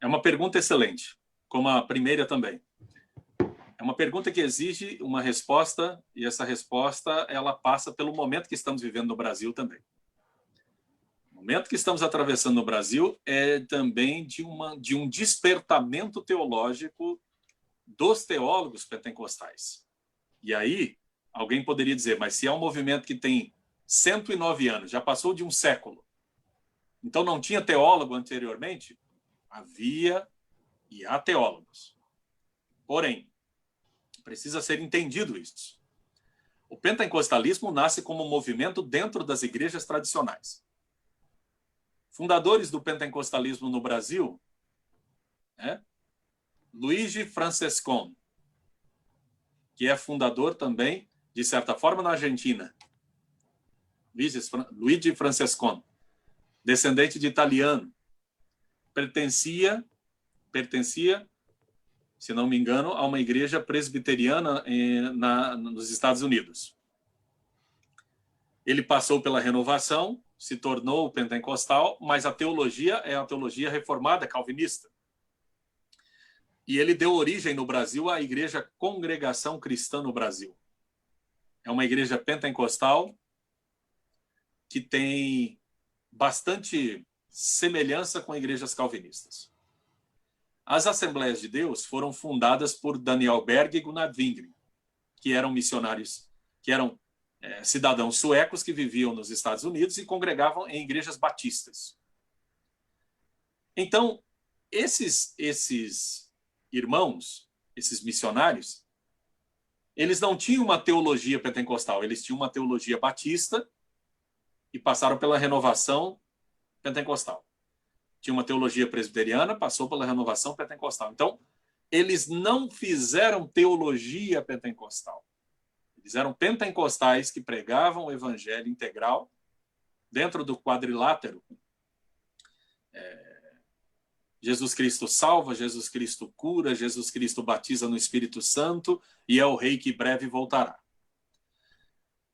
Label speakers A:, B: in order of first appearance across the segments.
A: É uma pergunta excelente, como a primeira também. É uma pergunta que exige uma resposta, e essa resposta ela passa pelo momento que estamos vivendo no Brasil também. O momento que estamos atravessando no Brasil é também de um despertamento teológico dos teólogos pentecostais. E aí, alguém poderia dizer, mas se é um movimento que tem 109 anos, já passou de um século, então não tinha teólogo anteriormente? Havia e há teólogos. Porém, precisa ser entendido isso. O pentecostalismo nasce como um movimento dentro das igrejas tradicionais. Fundadores do pentecostalismo no Brasil, Luigi Francescon, que é fundador também, de certa forma, na Argentina. Luigi Francescon, descendente de italiano, pertencia, se não me engano, a uma igreja presbiteriana nos Estados Unidos. Ele passou pela renovação, se tornou pentecostal, mas a teologia é a teologia reformada, calvinista. E ele deu origem no Brasil à Igreja Congregação Cristã no Brasil. É uma igreja pentecostal que tem bastante semelhança com igrejas calvinistas. As Assembleias de Deus foram fundadas por Daniel Berg e Gunnar Wingren, que eram missionários, que eram cidadãos suecos que viviam nos Estados Unidos e congregavam em igrejas batistas. Então, esses irmãos, esses missionários, eles não tinham uma teologia pentecostal, eles tinham uma teologia batista e passaram pela renovação pentecostal. Tinha uma teologia presbiteriana, passou pela renovação pentecostal. Então, eles não fizeram teologia pentecostal. Eles eram pentecostais que pregavam o evangelho integral dentro do quadrilátero. Jesus Cristo salva, Jesus Cristo cura, Jesus Cristo batiza no Espírito Santo e é o rei que breve voltará.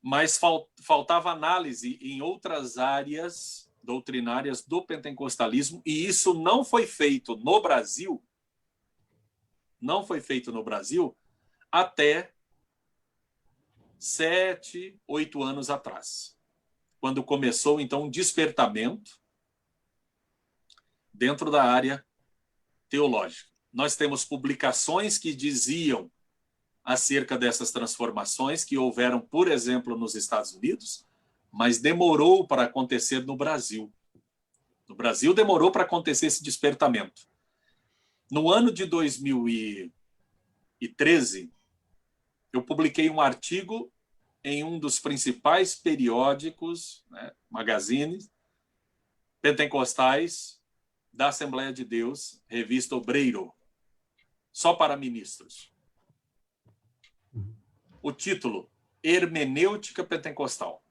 A: Mas faltava análise em outras áreas doutrinárias do pentecostalismo, e isso não foi feito no Brasil, até 7, 8 anos atrás, quando começou, então, um despertamento dentro da área teológica. Nós temos publicações que diziam acerca dessas transformações que houveram, por exemplo, nos Estados Unidos, mas demorou para acontecer no Brasil. No Brasil demorou para acontecer esse despertamento. No ano de 2013, eu publiquei um artigo em um dos principais periódicos, magazines, pentecostais da Assembleia de Deus, revista Obreiro, só para ministros. O título, Hermenêutica Pentecostal.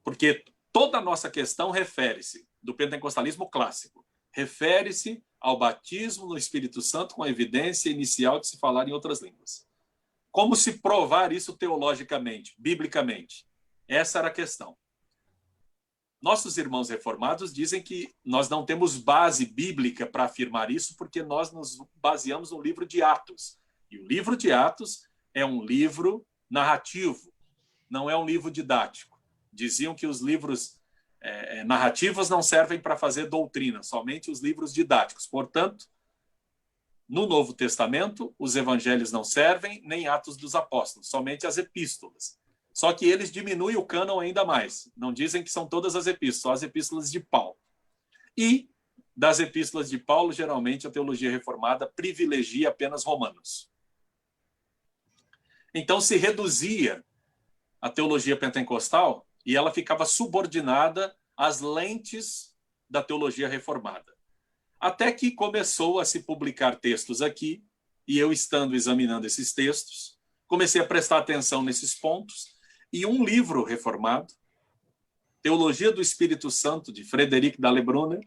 A: Porque toda a nossa questão refere-se, do pentecostalismo clássico, refere-se ao batismo no Espírito Santo com a evidência inicial de se falar em outras línguas. Como se provar isso teologicamente, biblicamente? Essa era a questão. Nossos irmãos reformados dizem que nós não temos base bíblica para afirmar isso, porque nós nos baseamos no livro de Atos. E o livro de Atos é um livro narrativo, não é um livro didático. Diziam que os livros narrativos não servem para fazer doutrina, somente os livros didáticos. Portanto, no Novo Testamento, os evangelhos não servem, nem Atos dos Apóstolos, somente as epístolas. Só que eles diminuem o cânon ainda mais. Não dizem que são todas as epístolas, só as epístolas de Paulo. E das epístolas de Paulo, geralmente a teologia reformada privilegia apenas Romanos. Então se reduzia a teologia pentecostal e ela ficava subordinada às lentes da teologia reformada. Até que começou a se publicar textos aqui, e eu, estando examinando esses textos, comecei a prestar atenção nesses pontos, e um livro reformado, Teologia do Espírito Santo, de Frederic Dallebruner,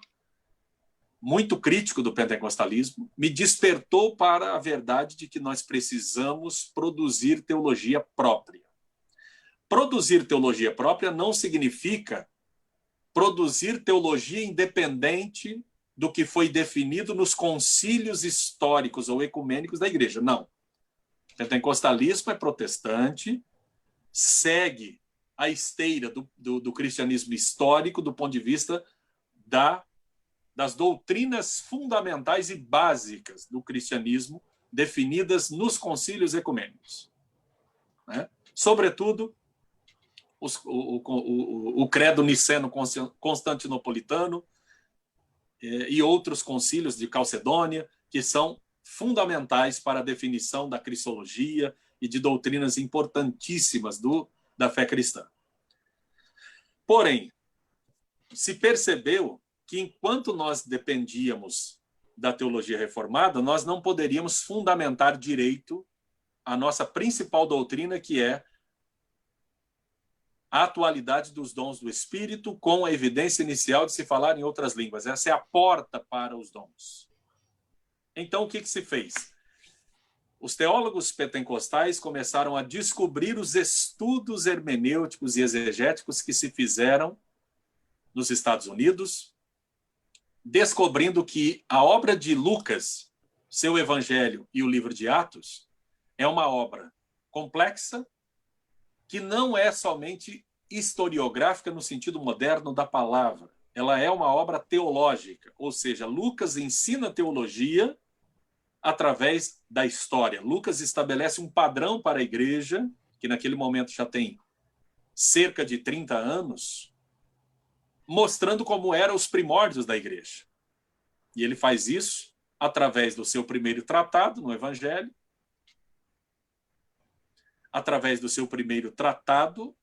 A: muito crítico do pentecostalismo, me despertou para a verdade de que nós precisamos produzir teologia própria. Produzir teologia própria não significa produzir teologia independente do que foi definido nos concílios históricos ou ecumênicos da igreja. Não. O pentecostalismo é protestante, segue a esteira do cristianismo histórico do ponto de vista das doutrinas fundamentais e básicas do cristianismo definidas nos concílios ecumênicos. Né? Sobretudo, o credo niceno-constantinopolitano e outros concílios de Calcedônia, que são fundamentais para a definição da cristologia e de doutrinas importantíssimas da fé cristã. Porém, se percebeu que enquanto nós dependíamos da teologia reformada, nós não poderíamos fundamentar direito a nossa principal doutrina, que é a atualidade dos dons do Espírito com a evidência inicial de se falar em outras línguas. Essa é a porta para os dons. Então, o que se fez? Os teólogos pentecostais começaram a descobrir os estudos hermenêuticos e exegéticos que se fizeram nos Estados Unidos, descobrindo que a obra de Lucas, seu Evangelho e o livro de Atos, é uma obra complexa, que não é somente historiográfica no sentido moderno da palavra. Ela é uma obra teológica, ou seja, Lucas ensina teologia através da história. Lucas estabelece um padrão para a igreja, que naquele momento já tem cerca de 30 anos, mostrando como eram os primórdios da igreja. E ele faz isso através do seu primeiro tratado no Evangelho, através do seu primeiro tratado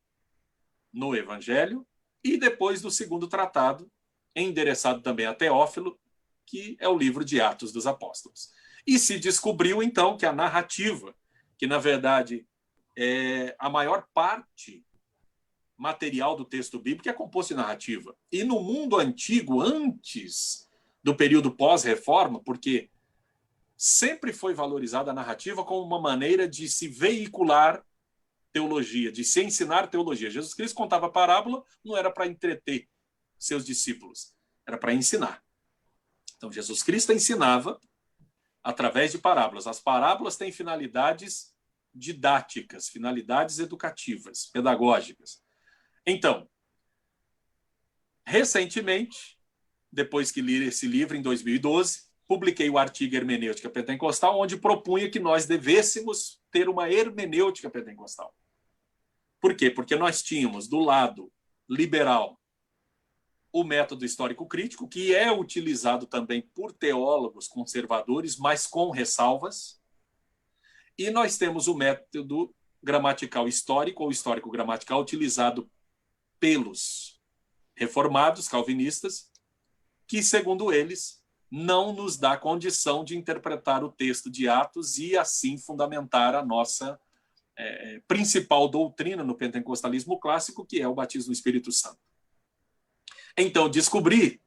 A: no Evangelho e depois do segundo tratado, endereçado também a Teófilo, que é o livro de Atos dos Apóstolos. E se descobriu, então, que a narrativa, que na verdade é a maior parte material do texto bíblico, é composto de narrativa. E no mundo antigo, antes do período pós-reforma, porque sempre foi valorizada a narrativa como uma maneira de se veicular teologia, de se ensinar teologia. Jesus Cristo contava parábola, não era para entreter seus discípulos, era para ensinar. Então, Jesus Cristo ensinava através de parábolas. As parábolas têm finalidades didáticas, finalidades educativas, pedagógicas. Então, recentemente, depois que li esse livro, em 2012, publiquei o artigo Hermenêutica Pentecostal, onde propunha que nós devêssemos ter uma hermenêutica pentecostal. Por quê? Porque nós tínhamos, do lado liberal, o método histórico crítico, que é utilizado também por teólogos conservadores, mas com ressalvas, e nós temos o método gramatical histórico ou histórico gramatical utilizado pelos reformados calvinistas, que, segundo eles, não nos dá condição de interpretar o texto de Atos e, assim, fundamentar a nossa principal doutrina no pentecostalismo clássico, que é o batismo no Espírito Santo. Então, descobri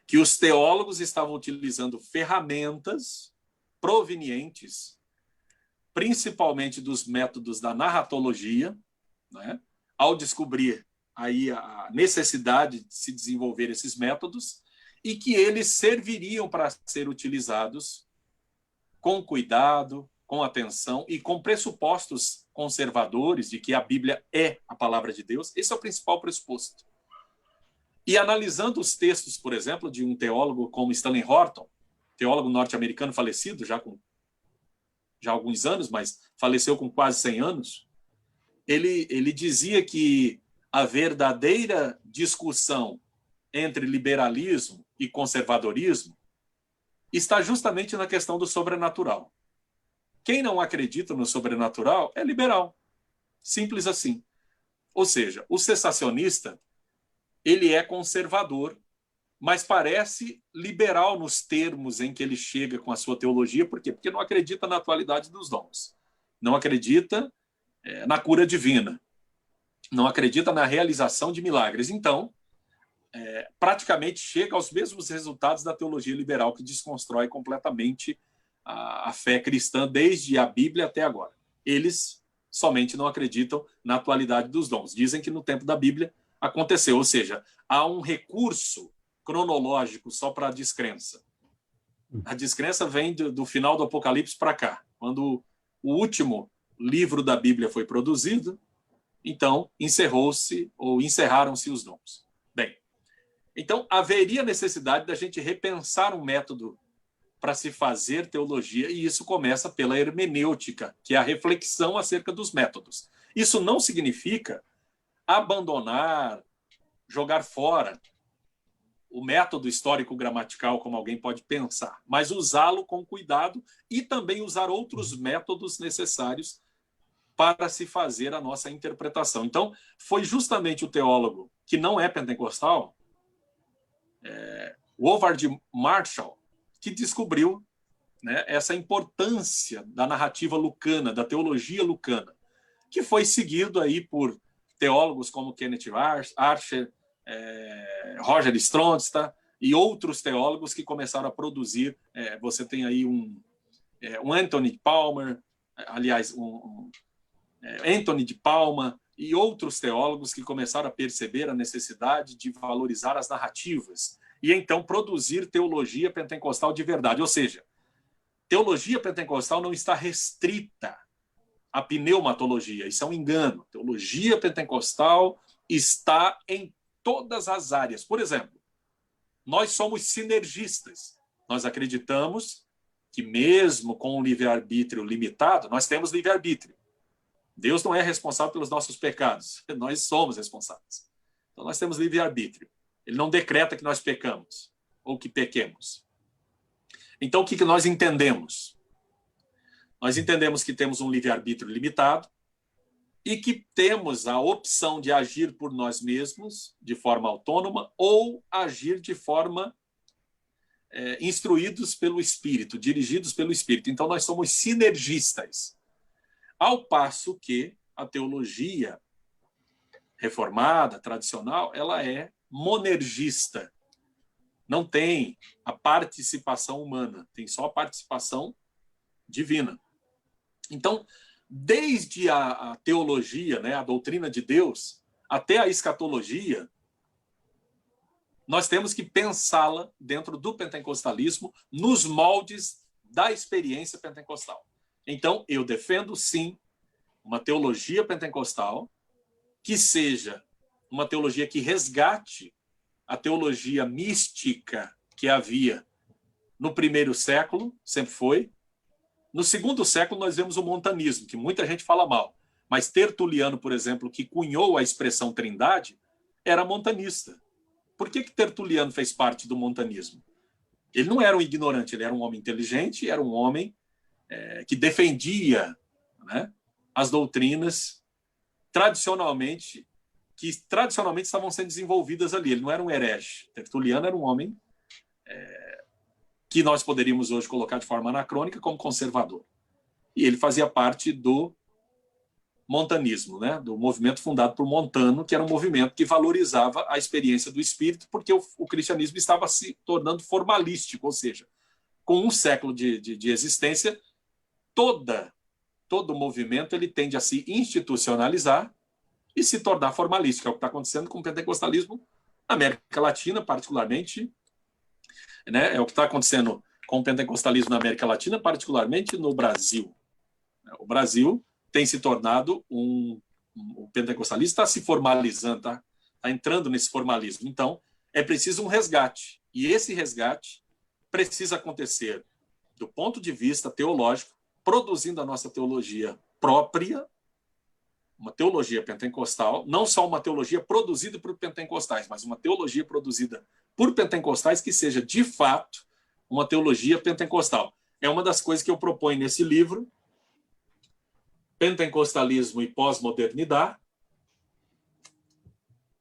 A: que os teólogos estavam utilizando ferramentas provenientes, principalmente dos métodos da narratologia, né? Ao descobrir aí a necessidade de se desenvolver esses métodos, e que eles serviriam para ser utilizados com cuidado, com atenção e com pressupostos conservadores de que a Bíblia é a palavra de Deus. Esse é o principal pressuposto. E analisando os textos, por exemplo, de um teólogo como Stanley Horton, teólogo norte-americano falecido já há alguns anos, mas faleceu com quase 100 anos, ele dizia que a verdadeira discussão entre liberalismo e conservadorismo está justamente na questão do sobrenatural. Quem não acredita no sobrenatural é liberal. Simples assim. Ou seja, o cessacionista, ele é conservador, mas parece liberal nos termos em que ele chega com a sua teologia. Por quê? Porque não acredita na atualidade dos dons. Não acredita na cura divina. Não acredita na realização de milagres. Então, praticamente chega aos mesmos resultados da teologia liberal, que desconstrói completamente a fé cristã desde a Bíblia até agora. Eles somente não acreditam na atualidade dos dons. Dizem que no tempo da Bíblia aconteceu, ou seja, há um recurso cronológico só para a descrença. A descrença vem do final do Apocalipse para cá, quando o último livro da Bíblia foi produzido, então encerrou-se ou encerraram-se os dons. Bem, então haveria necessidade da gente repensar um método para se fazer teologia, e isso começa pela hermenêutica, que é a reflexão acerca dos métodos. Isso não significa abandonar, jogar fora o método histórico-gramatical, como alguém pode pensar, mas usá-lo com cuidado e também usar outros métodos necessários para se fazer a nossa interpretação. Então, foi justamente o teólogo que não é pentecostal, Howard Marshall, que descobriu, né, essa importância da narrativa lucana, da teologia lucana, que foi seguido aí por teólogos como Kenneth Archer, Roger Stronstadt e outros teólogos que começaram a produzir. Você tem aí um Anthony Palmer, aliás, Anthony de Palma e outros teólogos que começaram a perceber a necessidade de valorizar as narrativas e então produzir teologia pentecostal de verdade. Ou seja, teologia pentecostal não está restrita à pneumatologia, isso é um engano. Teologia pentecostal está em todas as áreas. Por exemplo, nós somos sinergistas. Nós acreditamos que mesmo com um livre-arbítrio limitado, nós temos livre-arbítrio. Deus não é responsável pelos nossos pecados, nós somos responsáveis. Então nós temos livre-arbítrio. Ele não decreta que nós pecamos ou que pequemos. Então o que nós entendemos? Nós entendemos que temos um livre-arbítrio limitado e que temos a opção de agir por nós mesmos de forma autônoma ou agir de forma instruídos pelo Espírito, dirigidos pelo Espírito. Então nós somos sinergistas. Ao passo que a teologia reformada, tradicional, ela é monergista. Não tem a participação humana, tem só a participação divina. Então, desde a teologia, né, a doutrina de Deus, até a escatologia, nós temos que pensá-la dentro do pentecostalismo, nos moldes da experiência pentecostal. Então, eu defendo, sim, uma teologia pentecostal que seja uma teologia que resgate a teologia mística que havia no primeiro século, sempre foi. No segundo século, nós vemos o montanismo, que muita gente fala mal. Mas Tertuliano, por exemplo, que cunhou a expressão trindade, era montanista. Por que Tertuliano fez parte do montanismo? Ele não era um ignorante, ele era um homem inteligente, era um homem que defendia, né, as doutrinas tradicionalmente estavam sendo desenvolvidas ali. Ele não era um herege. Tertuliano era um homem que nós poderíamos hoje colocar de forma anacrônica como conservador. E ele fazia parte do montanismo, né, do movimento fundado por Montano, que era um movimento que valorizava a experiência do Espírito, porque o cristianismo estava se tornando formalístico, ou seja, com um século de existência, todo movimento ele tende a se institucionalizar e se tornar formalístico. É o que está acontecendo com o pentecostalismo na América Latina, particularmente, né? É o que está acontecendo com o pentecostalismo na América Latina, particularmente no Brasil. O Brasil tem se tornado o pentecostalismo está se formalizando, está entrando nesse formalismo. Então, é preciso um resgate. E esse resgate precisa acontecer do ponto de vista teológico, produzindo a nossa teologia própria, uma teologia pentecostal, não só uma teologia produzida por pentecostais, mas uma teologia produzida por pentecostais que seja, de fato, uma teologia pentecostal. É uma das coisas que eu proponho nesse livro, Pentecostalismo e Pós-Modernidade,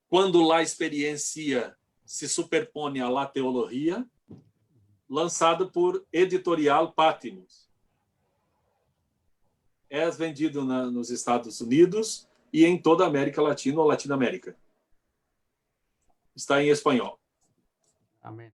A: quando lá experiência se superpõe à lá teologia, lançado por Editorial Patmos. É vendido nos Estados Unidos e em toda a América Latina ou Latinoamérica. Está em espanhol.
B: Amém.